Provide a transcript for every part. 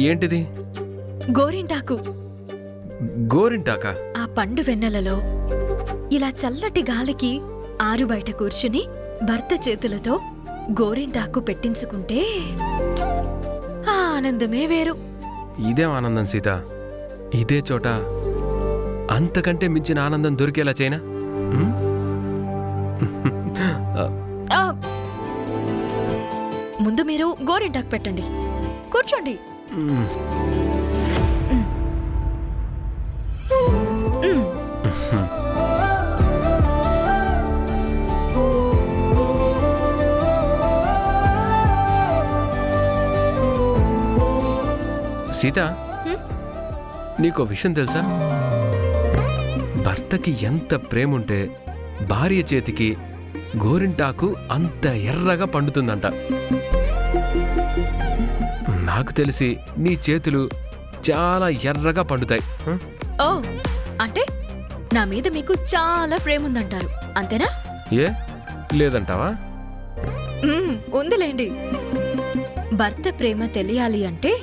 ఏంటిది? గోరింటాకు. గోరింటాకా? ఆ పండు వెన్నెలలో ఇలా చల్లటి గాలికి ఆరు బయట కూర్చుని భర్త చేతులతో గోరింటాకు పెట్టించుకుంటే ఆ ఆనందమే వేరు. ఇదేం ఆనందం సీత? ఇదే చోట అంతకంటే మించిన ఆనందం దొరికేలా చేయనా? ఆ, ముందు మీరు గోరింటాకు పెట్టండి, కూర్చోండి. సీత, నీకో విషయం తెలుసా? భర్తకి ఎంత ప్రేముంటే భార్య చేతికి గోరింటాకు అంత ఎర్రగా పండుతుందంట. నాకు తెలిసి నీ చేతులు చాలా ఎర్రగా పండుతాయి. ఓ, అంటే నా మీద మీకు చాలా ప్రేముందంటారు, అంతేనా? ఏ లేదంటావా? ఉందిలేండి. భర్త ప్రేమ తెలియాలి అంటే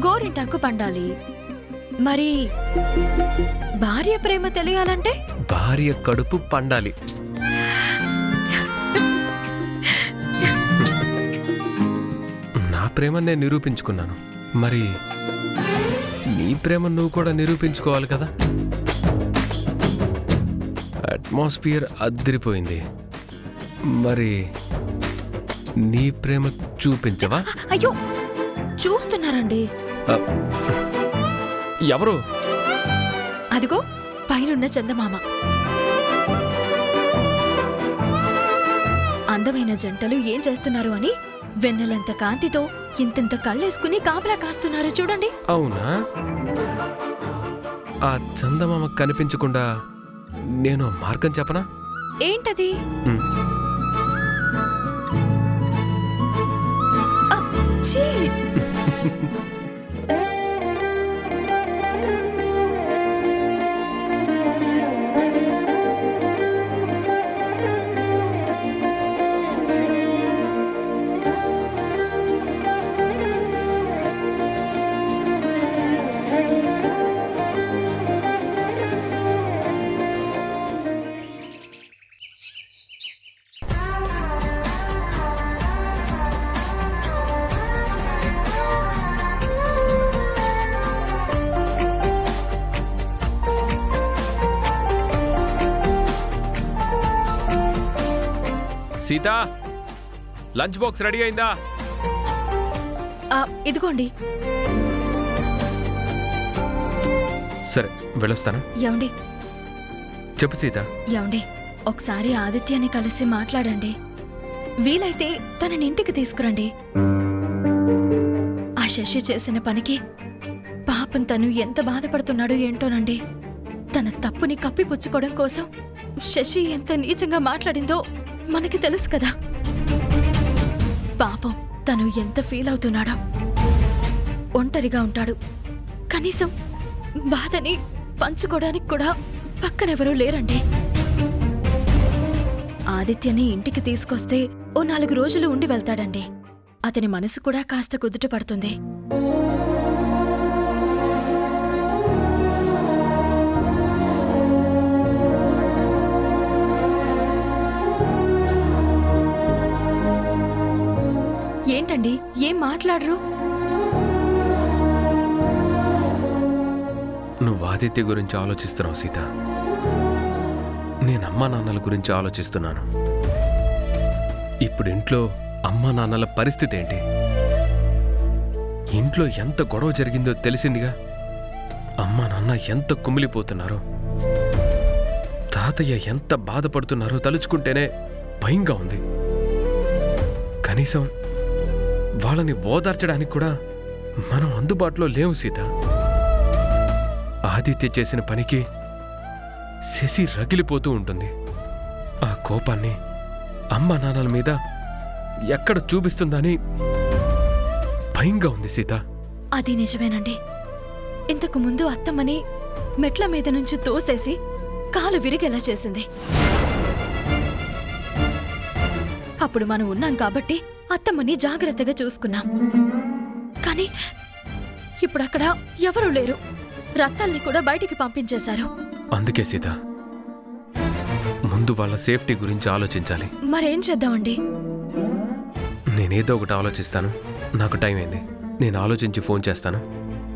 గోరింటాకు పండాలి. మరి భార్య ప్రేమ తెలియాలంటే భార్య కడుపు పండాలి. నా ప్రేమ నేను నిరూపించుకున్నాను, మరి నీ ప్రేమ నువ్వు కూడా నిరూపించుకోవాలి కదా. అట్మాస్ఫియర్ అదిరిపోయింది, మరి నీ ప్రేమ చూపించవా? అయ్యో, చూస్తున్నారండి. ఎవరు? అదిగో పైనున్న చందమామ. అందమైన జంటలు ఏం చేస్తున్నారు అని వెన్నెలంత కాంతితో ఇంతింత కళ్ళేసుకుని కాపలా కాస్తున్నారు చూడండి. అవునా? ఆ చందమామ కనిపించకుండా నేను మార్గం చెప్పనా? ఏంటది? ఛీ! సీత, లంచ్ బాక్స్ రెడీ అయిందా? ఇదిగోండి. సరే, వెళ్ళొస్తాను. ఏమండి? చెప్పు సీత. ఏమండి, ఒకసారి ఆదిత్యాన్ని కలిసి మాట్లాడండి. వీలైతే తనని ఇంటికి తీసుకురండి. ఆ శశి చేసిన పనికి పాపం తను ఎంత బాధపడుతున్నాడో ఏంటోనండి. తన తప్పుని కప్పిపుచ్చుకోవడం కోసం శశి ఎంత నీచంగా మాట్లాడిందో మనకి తెలుసు కదా. పాపం తను ఎంత ఫీల్ అవుతున్నాడో. ఒంటరిగా ఉంటాడు, కనీసం బాధని పంచుకోవడానికి కూడా పక్కనెవరూ లేరండి. ఆదిత్యని ఇంటికి తీసుకొస్తే ఓ 4 రోజులు ఉండి వెళ్తాడండి. అతని మనసు కూడా కాస్త కుదుట పడుతుంది. ఏంటండి, ఏం మాట్లాడరు? నువ్వు ఆదిత్య గురించి ఆలోచిస్తున్నావు సీత. నేను అమ్మా నాన్నల గురించి ఆలోచిస్తున్నాను. ఇప్పుడు ఇంట్లో అమ్మా నాన్నల పరిస్థితి ఏంటి? ఇంట్లో ఎంత గొడవ జరిగిందో తెలిసిందిగా. అమ్మా నాన్న ఎంత కుమిలిపోతున్నారో, తాతయ్య ఎంత బాధపడుతున్నారో తలుచుకుంటేనే భయంగా ఉంది. కనీసం వాళ్ళని ఓదార్చడానికి కూడా మనం అందుబాటులో లేవు సీత. ఆదిత్య చేసిన పనికి శశి రగిలిపోతూ ఉంటుంది. ఆ కోపాన్ని అమ్మ నాన్నల మీద ఎక్కడ చూపిస్తుందని భయంగా ఉంది సీత. అది నిజమేనండి. ఇంతకు ముందు అత్తమ్మని మెట్ల మీద నుంచి తోసేసి కాలు విరిగేలా చేసింది. అప్పుడు మనం ఉన్నాం కాబట్టి అత్తమ్మని జాగ్రత్తగా చూసుకున్నాం. కానీ ఇప్పుడు అక్కడ ఎవరూ లేరు. రత్తాల్ని కూడా బయటికి పంపించేశారు. అందుకే సీత, ముందు వాళ్ళ సేఫ్టీ గురించి ఆలోచించాలి. మరేం చేద్దామండి? నేనేదో ఒకటి ఆలోచిస్తాను. నాకు టైం అయింది, నేను ఆలోచించి ఫోన్ చేస్తాను.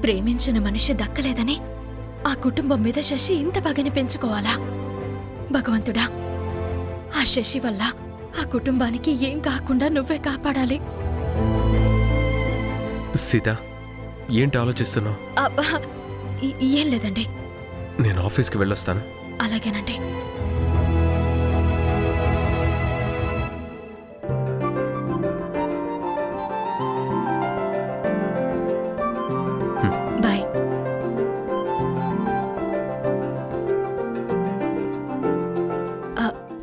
ప్రేమించిన మనిషి దక్కలేదని ఆ కుటుంబం మీద శశి ఇంత పగని పెంచుకోవాలా? భగవంతుడా, ఆ శశి వల్ల ఆ కుటుంబానికి ఏం కాకుండా నువ్వే కాపాడాలి. సీత, ఏంటి ఆలోచిస్తున్నావు? అబ్బా, ఏం లేదండి. నేను ఆఫీస్కి వెళ్ళొస్తాను. అలాగేనండి. బాయ్.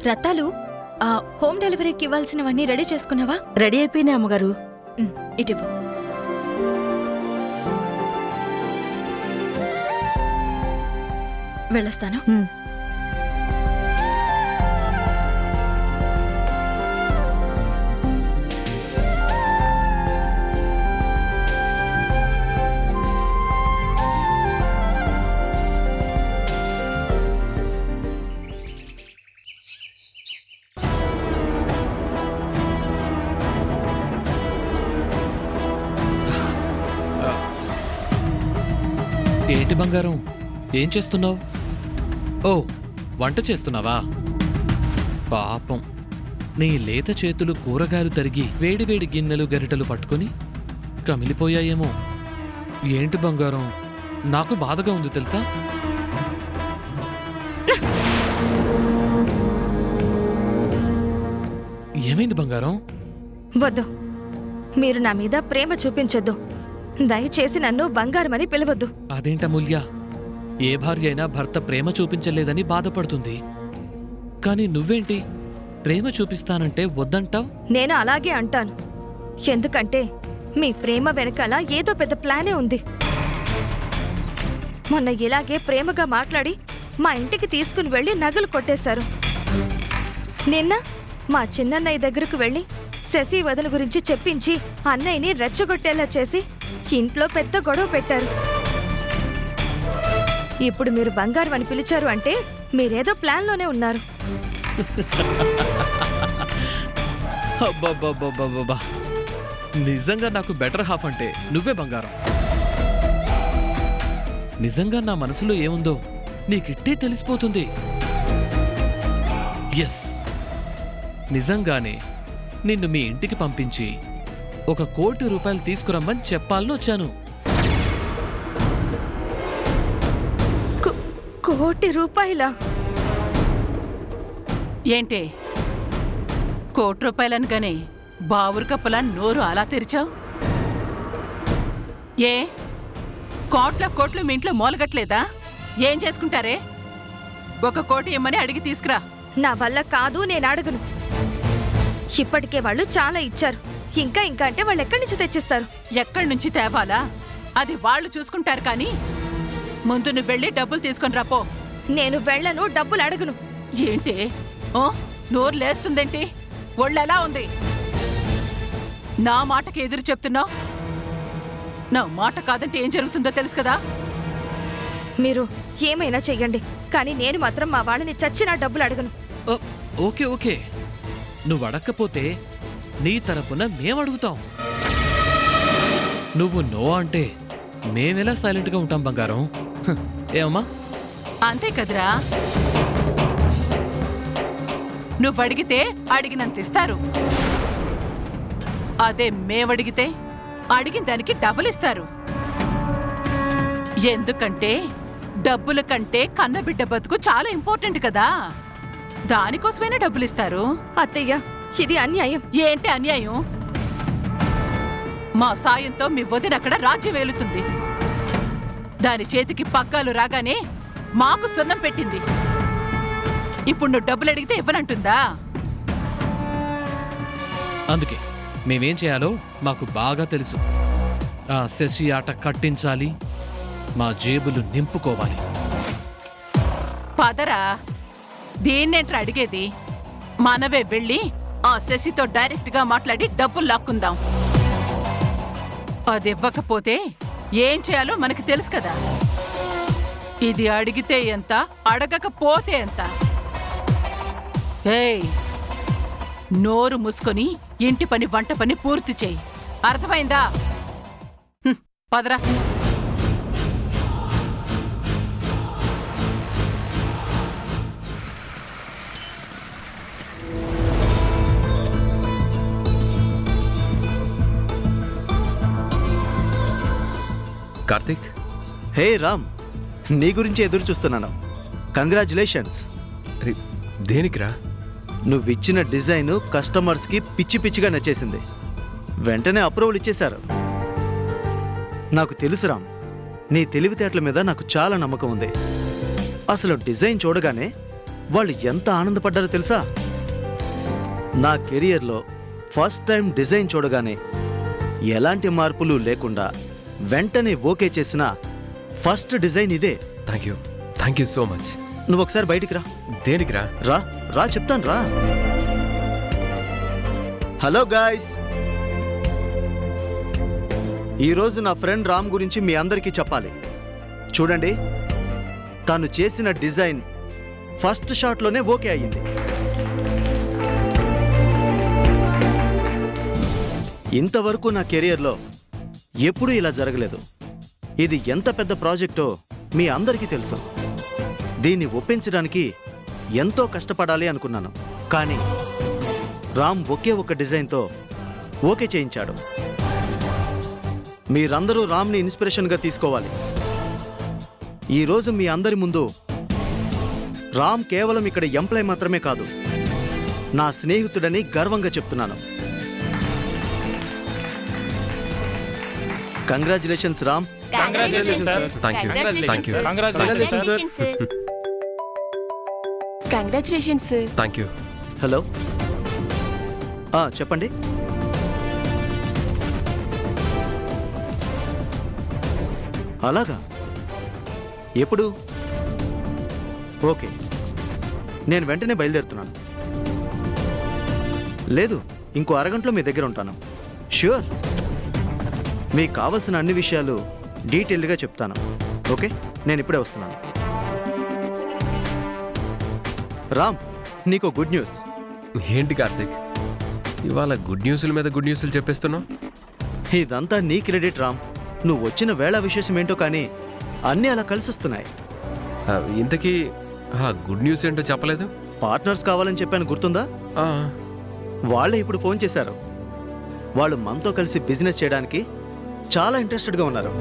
రత్తాలు, హోమ్ డెలివరీకి ఇవ్వాల్సినవన్నీ రెడీ చేసుకున్నావా? రెడీ అయిపోయినాయి అమ్మగారు. ఇటివ్వు. వెళ్ళొస్తాను. ఏంటి బంగారం, ఏం చేస్తున్నావు? ఓ, వంట చేస్తున్నావా? పాపం, నీ లేత చేతులు కూరగాయలు తరిగి వేడివేడి గిన్నెలు గరిటెలు పట్టుకొని కమిలిపోయాయేమో. ఏంటి బంగారం, నాకు బాధగా ఉంది తెలుసా? ఏమైంది బంగారం? వద్దు, మీరు నా మీద ప్రేమ చూపించొద్దు. దయచేసి నన్ను బంగారమని పిలవద్దు. అదేంటమూల్య, ఏ భార్య అయినా భర్త ప్రేమ చూపించలేదని బాధపడుతుంది. కానీ నువ్వేంటి ప్రేమ చూపిస్తానంటే వద్దంటావు? నేను అలాగే అంటాను. ఎందుకంటే మీ ప్రేమ వెనకాల ఏదో పెద్ద ప్లానే ఉంది. మొన్న ఇలాగే ప్రేమగా మాట్లాడి మా ఇంటికి తీసుకుని వెళ్ళి నగలు కొట్టేశారు. నిన్న మా చిన్నన్నయ్య దగ్గరకు వెళ్ళి శశి వదన గురించి చెప్పించి అన్నయ్యని రెచ్చగొట్టేలా చేసి ఇంట్లో పెద్ద గొడవ పెట్టారు. ఇప్పుడు మీరు బంగారం అని పిలిచారు అంటే మీరేదో ప్లాన్లోనే ఉన్నారు. అబ్బబ్బబ్బబ్బబ్బా, నిజంగా నాకు బెటర్ హాఫ్ అంటే నువ్వే బంగారం. నిజంగా నా మనసులో ఏముందో నీకిట్టే తెలిసిపోతుంది. ఎస్, నిజంగానే నిన్ను మీ ఇంటికి పంపించి 1 కోటి రూపాయలు తీసుకురమ్మని చెప్పాలని వచ్చాను. కోటి రూపాయలా? ఏంటే, 1 కోటి రూపాయలనగానే బావురు కప్పలా నోరు అలా తెరిచావు? ఏ కోట్లు మీ ఇంట్లో మూలగట్లేదా? ఏం చేసుకుంటారే? 1 కోటి ఇమ్మని అడిగి తీసుకురా. నా వల్ల కాదు, నేను అడగను. ఇప్పటికే వాళ్ళు చాలా ఇచ్చారు. ఇంకా అంటే వాళ్ళు ఎక్కడి నుంచి తెచ్చిస్తారు? ఎక్కడి నుంచి తేవాలా అది వాళ్ళు చూసుకుంటారు. కానీ ముందు నువ్వు వెళ్ళి డబ్బులు తీసుకొని రాపో. నేను వెళ్ళను, డబ్బులు అడగను. ఏంటి నోరు లేస్తుందేంటి? ఒళ్ళెలా ఉంది? నా మాటకి ఎదురు చెప్తున్నావు. నా మాట కాదంటే ఏం జరుగుతుందో తెలుసు కదా. మీరు ఏమైనా చెయ్యండి, కానీ నేను మాత్రం మా వాళ్ళని చచ్చినా డబ్బులు అడగను. ఓకే ఓకే, నువ్వు అడక్కపోతే నీ తరపున మేమడుగుతాం. నువ్వు నో అంటే మేమెలా సైలెంట్గా ఉంటాం బంగారం? ఏమమ్మా? అంతే కదరా. నువ్వు అడిగితే అడిగినంత ఇస్తారు. అదే మేమడిగితే అడిగిన దానికి డబ్బులు ఇస్తారు. ఎందుకంటే డబ్బుల కంటే కన్నబిడ్డ బతుకు చాలా ఇంపార్టెంట్ కదా. దానికోసమైనా డబ్బులు ఇస్తారు. అత్తయ్య, ఇది అన్యాయం. ఏంటి అన్యాయం? మా సాయంతో మీ వదిన అక్కడ రాజ్యం వేలుతుంది. దాని చేతికి పగ్గాలు రాగానే మాకు సున్నం పెట్టింది. ఇప్పుడు నువ్వు డబ్బులు అడిగితే ఇవ్వనంటుందా? అందుకే మేమేం చేయాలో మాకు బాగా తెలుసు. ఆ శశి ఆట కట్టించాలి, మా జేబులు నింపుకోవాలి. పదరా, దీన్నేంట్రా అడిగేది? మనవే వెళ్ళి ఆ శశితో డైరెక్ట్ గా మాట్లాడి డబ్బులు లాక్కుందాం. అది ఇవ్వకపోతే ఏం చేయాలో మనకి తెలుసు కదా. ఇది అడిగితే ఎంత, అడగకపోతే ఎంత. ఏయ్, నోరు మూసుకొని ఇంటి పని వంట పని పూర్తి చేయి. అర్థమైందా? పదరా. కార్తీక్, హే రామ్, నీ గురించి ఎదురు చూస్తున్నాను. కంగ్రాచులేషన్స్. దేనికిరా? నువ్విచ్చిన డిజైన్ కస్టమర్స్కి పిచ్చి పిచ్చిగా నచ్చేసింది. వెంటనే అప్రూవల్ ఇచ్చేశారు. నాకు తెలుసు రామ్, నీ తెలివితేటల మీద నాకు చాలా నమ్మకం ఉంది. అసలు డిజైన్ చూడగానే వాళ్ళు ఎంత ఆనందపడ్డారో తెలుసా? నా కెరియర్లో ఫస్ట్ టైం డిజైన్ చూడగానే ఎలాంటి మార్పులు లేకుండా వెంటనే ఓకే చేసిన ఫస్ట్ డిజైన్ ఇదే. Thank you so much. నువ్వు ఒకసారి బయటికి రా. దేనికిరా? రా రా చెప్తాను రా. హలో గాయ్స్, ఈరోజు నా ఫ్రెండ్ రామ్ గురించి మీ అందరికీ చెప్పాలి. చూడండి, తను చేసిన డిజైన్ ఫస్ట్ షాట్లోనే ఓకే అయ్యింది. ఇంతవరకు నా కెరియర్లో ఎప్పుడూ ఇలా జరగలేదు. ఇది ఎంత పెద్ద ప్రాజెక్టో మీ అందరికీ తెలుసు. దీన్ని ఒప్పించడానికి ఎంతో కష్టపడాలి అనుకున్నాను, కానీ రామ్ ఒకే ఒక డిజైన్తో ఓకే చేయించాడు. మీరందరూ రామ్ని ఇన్స్పిరేషన్గా తీసుకోవాలి. ఈరోజు మీ అందరి ముందు రామ్ కేవలం ఇక్కడ ఎంప్లాయ్ మాత్రమే కాదు, నా స్నేహితుడని గర్వంగా చెప్తున్నాను. Congratulations Ram. Thank you. Hello, చెప్పండి. అలాగా? ఎప్పుడు? ఓకే, నేను వెంటనే బయలుదేరుతున్నాను. లేదు, ఇంకో అరగంటలో మీ దగ్గర ఉంటాను. ష్యూర్, మీకు కావలసిన అన్ని విషయాలు డీటెయిల్డ్గా చెప్తాను. ఓకే, నేను ఇప్పుడే వస్తున్నాను. రామ్, నీకు గుడ్ న్యూస్. ఏంటి కార్తీక్, ఇవాళ గుడ్ న్యూస్ల మీద గుడ్ న్యూస్లు చెప్పేస్తున్నావు? ఇదంతా నీ క్రెడిట్ రామ్. నువ్వు వచ్చిన వేళ విశేషం ఏంటో కానీ అన్నీ అలా కలిసి వస్తున్నాయి. ఇంతకీ గుడ్ న్యూస్ ఏంటో చెప్పలేదు? పార్ట్నర్స్ కావాలని చెప్పాను, గుర్తుందా? వాళ్ళే ఇప్పుడు ఫోన్ చేశారు. వాళ్ళు మనతో కలిసి బిజినెస్ చేయడానికి చాలా ఇంట్రెస్టెడ్గా ఉన్నారు.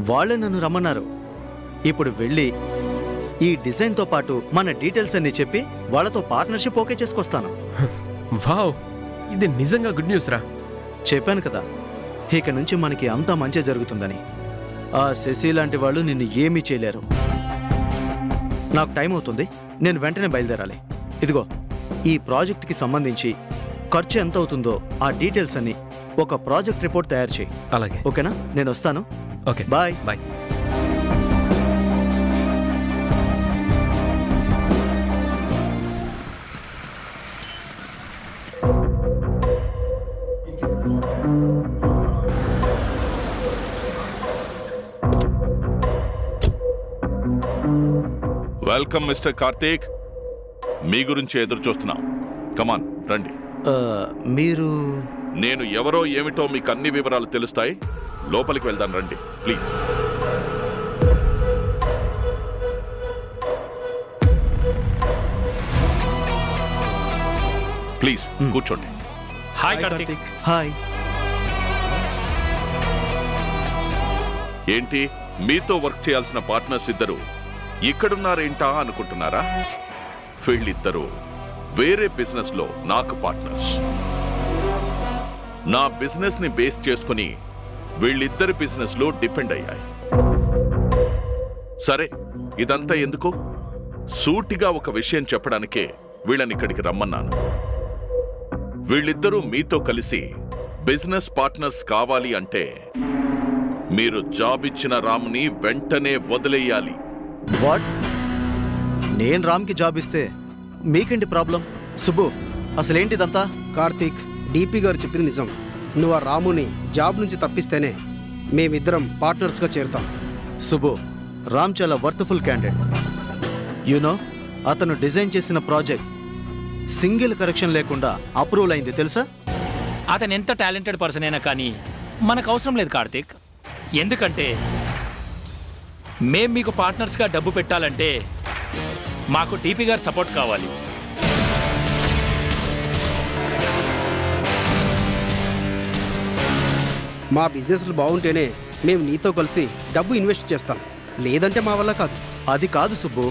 వాళ్ళే నన్ను రమ్మన్నారు. ఇప్పుడు వెళ్ళి ఈ డిజైన్తో పాటు మన డీటెయిల్స్ అన్ని చెప్పి వాళ్ళతో పార్ట్నర్షిప్ ఓకే చేసుకొస్తాను. వావ్, ఇది నిజంగా గుడ్ న్యూస్ రా. చెప్పాను కదా, ఇక నుంచి మనకి అంతా మంచి జరుగుతుందని. ఆ శశి లాంటి వాళ్ళు నిన్ను ఏమీ చేయలేరు. నాకు టైం అవుతుంది, నేను వెంటనే బయలుదేరాలి. ఇదిగో, ఈ ప్రాజెక్ట్కి సంబంధించి ఖర్చు ఎంత అవుతుందో ఆ డీటెయిల్స్ అన్ని ఒక ప్రాజెక్ట్ రిపోర్ట్ తయారు చేయి. అలాగే. ఓకేనా? నేను వస్తాను. Okay, bye. Bye. Welcome mister Karthik. మీ గురించి ఎదురు చూస్తున్నాం. కమాన్ రండి. మీరు? నేను ఎవరో ఏమిటో మీకు అన్ని వివరాలు తెలుస్తాయి. లోపలికి వెళ్దాం రండి ప్లీజ్. ప్లీజ్ కూర్చోండి. హాయ్ కార్తీక్. హాయ్. ఏంటి, మీతో వర్క్ చేయాల్సిన పార్ట్నర్స్ ఇద్దరు ఇక్కడున్నారేంటా అనుకుంటున్నారా? వీళ్ళిద్దరూ వేరే బిజినెస్ లో నాకు పార్ట్నర్స్. నా బిజినెస్ ని బేస్ చేసుకుని వీళ్ళిద్దరి బిజినెస్ లో డిపెండ్ అయ్యాయి. సరే, ఇదంతా ఎందుకు? సూటిగా ఒక విషయం చెప్పడానికే వీళ్ళని ఇక్కడికి రమ్మన్నాను. వీళ్ళిద్దరూ మీతో కలిసి బిజినెస్ పార్ట్నర్స్ కావాలి అంటే మీరు జాబ్ ఇచ్చిన రామ్ని వెంటనే వదిలేయాలి. వాట్? నేను రామ్కి జాబ్ ఇస్తే మీకేంటి ప్రాబ్లం? సుబ్బు, అసలేంటిదంతా? కార్తీక్, డీపీ గారు చెప్పింది నిజం. నువ్వు ఆ రాముని జాబ్ నుంచి తప్పిస్తేనే మేమిద్దరం పార్ట్నర్స్గా చేరుతాం. సుబ్బు, రామ్ చాలా వర్త్ఫుల్ క్యాండిడేట్. యూనో, అతను డిజైన్ చేసిన ప్రాజెక్ట్ సింగిల్ కరెక్షన్ లేకుండా అప్రూవల్ అయింది తెలుసా? అతను ఎంత టాలెంటెడ్ పర్సన్ అయినా కానీ మనకు అవసరం లేదు కార్తీక్. ఎందుకంటే మేం మీకు పార్ట్నర్స్గా డబ్బు పెట్టాలంటే మాకు టీపీ గారు సపోర్ట్ కావాలి. మా బిజినెస్లు బాగుంటేనే మేము నీతో కలిసి డబ్బు ఇన్వెస్ట్ చేస్తాం, లేదంటే మా వల్ల కాదు. అది కాదు సుబ్బు.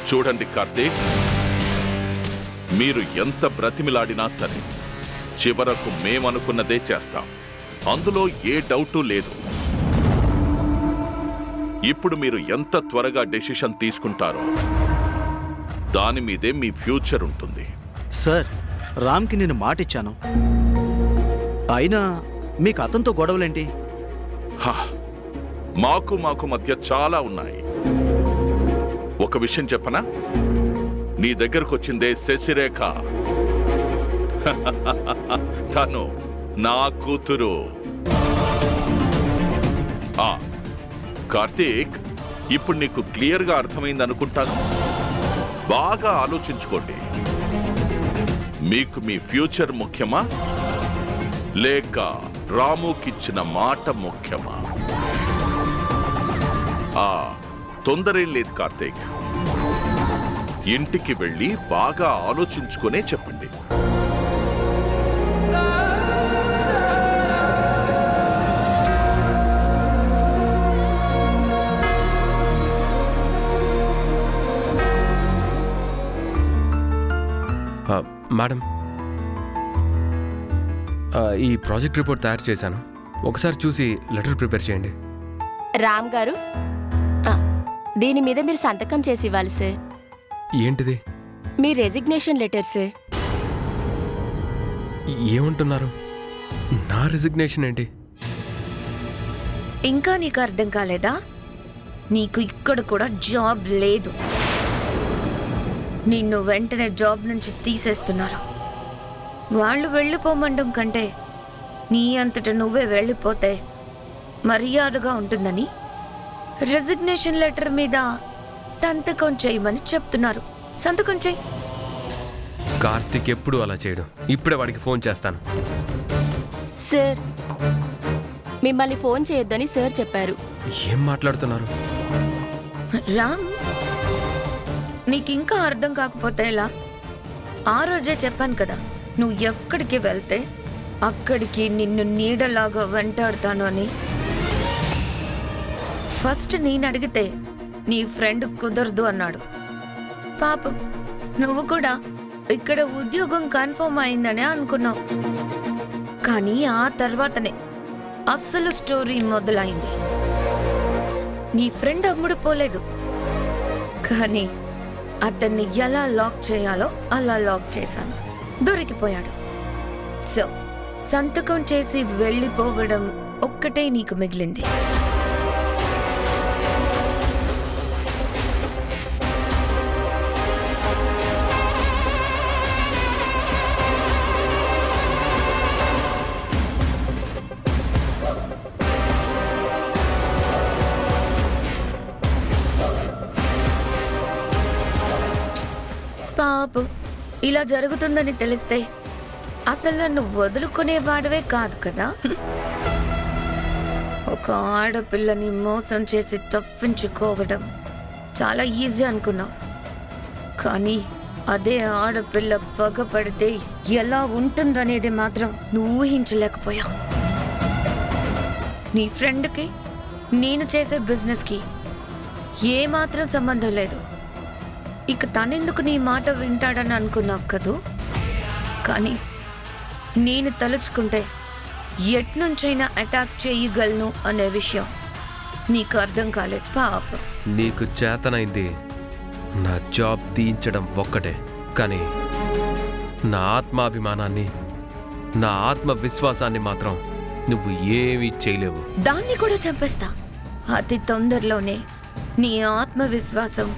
చూడండి కార్తీక్, మీరు ఎంత బ్రతిమిలాడినా సరే చివరకు మేమనుకున్నదే చేస్తాం. అందులో ఏ డౌటు లేదు. ఇప్పుడు మీరు ఎంత త్వరగా డెసిషన్ తీసుకుంటారో దాని మీదే మీ ఫ్యూచర్ ఉంటుంది. సార్, రామ్కి నేను మాటిచ్చాను. అయినా మీకు అతనితో గొడవలేంటి? హా, మాకు మధ్య చాలా ఉన్నాయి. ఒక విషయం చెప్పనా? నీ దగ్గరకు వచ్చిందే శశిరేఖ. తను నా కూతురు. కార్తీక్, ఇప్పుడు నీకు క్లియర్గా అర్థమైంది అనుకుంటాను. బాగా ఆలోచించుకోండి. మీకు మీ ఫ్యూచర్ ముఖ్యమా లేక రాముకిచ్చిన మాట ముఖ్యమా? తొందరేం లేదు కార్తీక్. ఇంటికి వెళ్ళి బాగా ఆలోచించుకునే చెప్పండి. మేడం, ఈ ప్రాజెక్ట్ రిపోర్ట్ తయారు చేశాను. ఒకసారి చూసి లెటర్ ప్రిపేర్ చేయండి. రామ్ గారు, దీని మీద మీరు సంతకం చేసి ఇవ్వాలి సార్. ఏంటిది? మీ రెసిగ్నేషన్ లెటర్ సార్. ఏమంటున్నారు? నా రెసిగ్నేషన్ ఏంటి? ఇంకా నీకు అర్థం కాలేదా? నీకు ఇక్కడ కూడా జాబ్ లేదు. నిన్ను వెంటనే జాబ్ నుంచి తీసేస్తున్నారు. వాళ్ళు వెళ్ళిపోమండం కంటే నీ అంతట నువ్వే వెళ్ళిపోతే మర్యాదగా ఉంటుందని రెసిగ్నేషన్ లెటర్ మీద సంతకం చేయమని చెప్తున్నారు. సంతకం చేయి. కార్తీక్ ఎప్పుడు అలా చేయడు. ఇప్పుడే వాడికి ఫోన్ చేస్తాను. సార్, మిమ్మల్ని ఫోన్ చేయొద్దని సార్ చెప్పారు. ఏం మాట్లాడుతున్నారు? రామ్, నీకింకా అర్థం కాకపోతే ఎలా? ఆ రోజే చెప్పాను కదా, నువ్వు ఎక్కడికి వెళ్తే అక్కడికి నిన్ను నీడలాగా వెంటాడుతాను అని. ఫస్ట్ నేను అడిగితే నీ ఫ్రెండ్ కుదరదు అన్నాడు. పాపం, నువ్వు కూడా ఇక్కడ ఉద్యోగం కన్ఫర్మ్ అయిందనే అనుకున్నావు. కానీ ఆ తర్వాతనే అస్సలు స్టోరీ మొదలైంది. నీ ఫ్రెండ్ అమ్ముడు పోలేదు, కానీ అతన్ని ఎలా లాక్ చేయాలో అలా లాక్ చేశాను. దొరికిపోయాడు. సో సంతకం చేసి వెళ్ళిపోవడం ఒక్కటే నీకు మిగిలింది. పాపు, ఇలా జరుగుతుందని తెలిస్తే అసలు నన్ను వదులుకునేవాడవే కాదు కదా. ఒక ఆడపిల్లని మోసం చేసి తప్పించుకోవడం చాలా ఈజీ అనుకున్నావు, కానీ అదే ఆడపిల్ల పగపడితే ఎలా ఉంటుందనేది మాత్రం నువ్వు ఊహించలేకపోయావు. నీ ఫ్రెండ్కి నేను చేసే బిజినెస్కి ఏమాత్రం సంబంధం లేదు. ఇక తనెందుకు నీ మాట వింటాడని అనుకున్నావు కదూ, కానీ నేను తలుచుకుంటే ఎట్నుంచైనా అటాక్ చేయగలను అనే విషయం నీకు అర్థం కాలేదు. పాపం, నీకు చేతనైంది నా జాబ్ తీయించడం ఒక్కటే, కానీ నా ఆత్మాభిమానాన్ని, నా ఆత్మవిశ్వాసాన్ని మాత్రం నువ్వు ఏమీ చేయలేవు. దాన్ని కూడా చంపేస్తా. అతి తొందరలోనే నీ ఆత్మవిశ్వాసం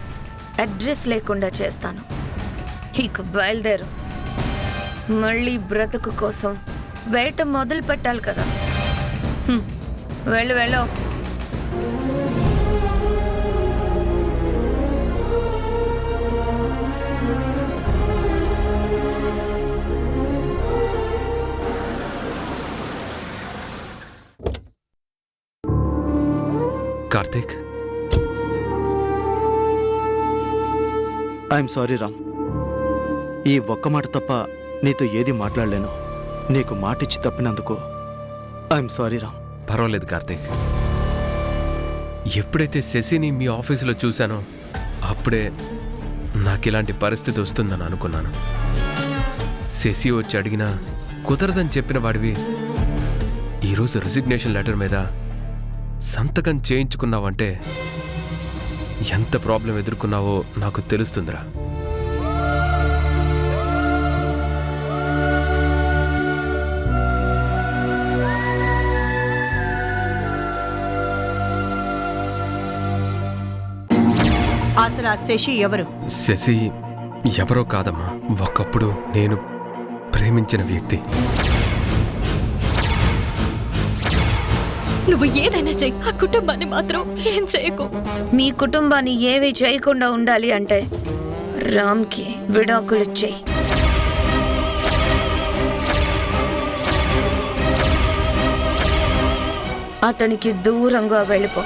అడ్రస్ లేకుండా చేస్తాను. ఇక బయలుదేరు. మళ్ళీ బ్రతుకు కోసం వేట మొదలు పెట్టాలి కదా. వెళ్ళు. Karthik, I'm sorry Ram. ఈ ఒక్క మాట తప్ప నీతో ఏది మాట్లాడలేను. నీకు మాటిచ్చి తప్పినందుకు ఐఎమ్ సారీ రామ్. పర్వాలేదు కార్తీక్. ఎప్పుడైతే శశిని మీ ఆఫీసులో చూశానో అప్పుడే నాకు ఇలాంటి పరిస్థితి వస్తుందని అనుకున్నాను. శశి వచ్చి అడిగినా కుదరదని చెప్పిన వాడివి ఈరోజు రిజిగ్నేషన్ లెటర్ మీద సంతకం చేయించుకున్నావంటే ఎంత ప్రాబ్లం ఎదుర్కొన్నావో నాకు తెలుస్తుందిరా. అసలు ఆ శశి ఎవరు? శశి ఎవరో కాదమ్మా, ఒకప్పుడు నేను ప్రేమించిన వ్యక్తి. నువ్వు ఏదైనా చెయ్యి, ఆ కుటుంబాన్ని మాత్రం ఏం చేయకు. మీ కుటుంబాన్ని ఏవి చేయకుండా ఉండాలి అంటే రామ్కి విడాకులు ఇచ్చేయి. అతనికి దూరంగా వెళ్ళిపో.